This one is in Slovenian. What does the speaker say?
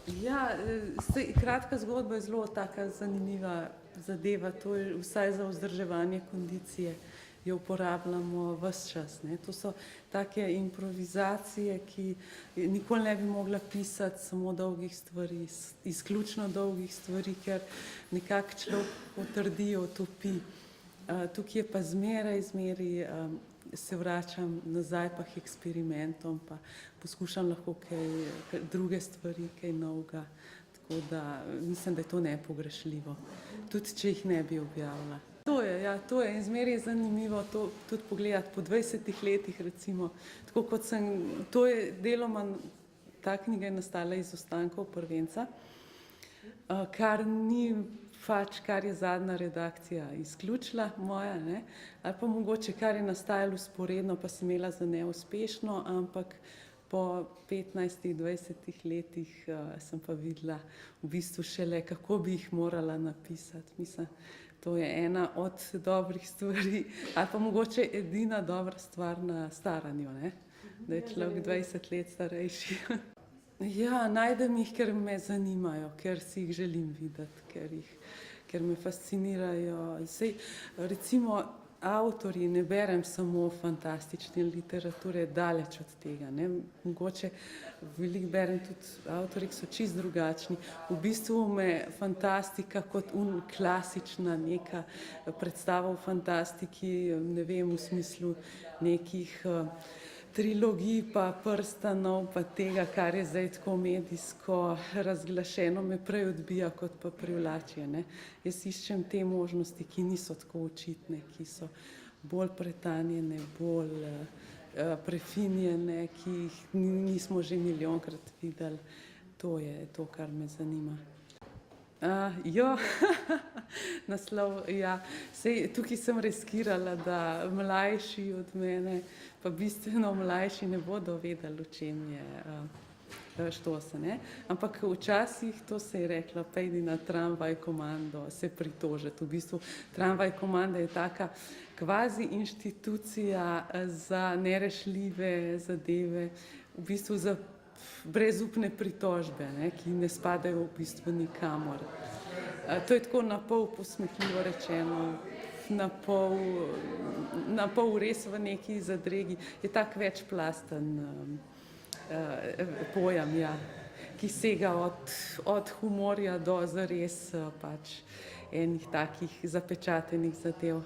Ja, kratka zgodba je zelo taka zanimiva zadeva, to je vsaj za vzdrževanje kondicije, jo uporabljamo ves čas, ne. To so take improvizacije, ki nikoli ne bi mogla pisati samo dolgih stvari, izključno dolgih stvari, ker nekako človek potrdi, otopi. Tukaj je pa zmeraj se vračam nazaj pa k eksperimentom, pa poskušam lahko kaj druge stvari, kaj novega. Tako da mislim, da je to nepogrešljivo, tudi če jih ne bi objavila. To je, ja, to je in zmeraj je zanimivo to tudi pogledati po 20 letih recimo, tako kot to je deloma, ta knjiga je nastala iz ostankov prvenca, kar ni kar je zadnja redakcija izključila moja, ne, ali pa mogoče kar je nastajalo vzporedno, pa sem imela za neuspešno, ampak po 15, 20 letih sem pa videla v bistvu šele, kako bi jih morala napisati. Mislim, to je ena od dobrih stvari, ali pa mogoče edina dobra stvar na staranju, ne, da je človek 20 let starejši. Ja, najdem jih, ker me zanimajo, ker si jih želim videti, ker me fascinirajo. Saj recimo avtorji, ne berem samo fantastične literature, daleč od tega, ne. Mogoče veliko berem tudi avtorji, ki so čisto drugačni. V bistvu me fantastika kot klasična neka predstava v fantastiki, ne vem, v smislu nekih trilogij pa prstanov pa tega, kar je zdaj tako medijsko razglašeno, me prej odbija, kot pa privlači, ne. Jaz iščem te možnosti, ki niso tako očitne, ki so bolj pretanjene, bolj prefinjene, ki jih nismo že milijonkrat videli. To je to, kar me zanima. Naslov, ja. Saj tukaj sem riskirala, da mlajši od mene, pa bistveno mlajši, ne bodo vedeli, o čem je štosa, ne. Ampak včasih, to se je reklo, pojdi na Tramvaj komando se pritožiti. V bistvu Tramvaj komanda je taka kvazi inštitucija za nerešljive zadeve, v bistvu za brezupne pritožbe, ne, ki ne spadajo v bistvu nikamor. To je tako na pol posmehljivo rečeno, na pol res v neki zadregi. Je tak večplasten pojem, ja, ki sega od humorja do zares pač enih takih zapečatenih zadev.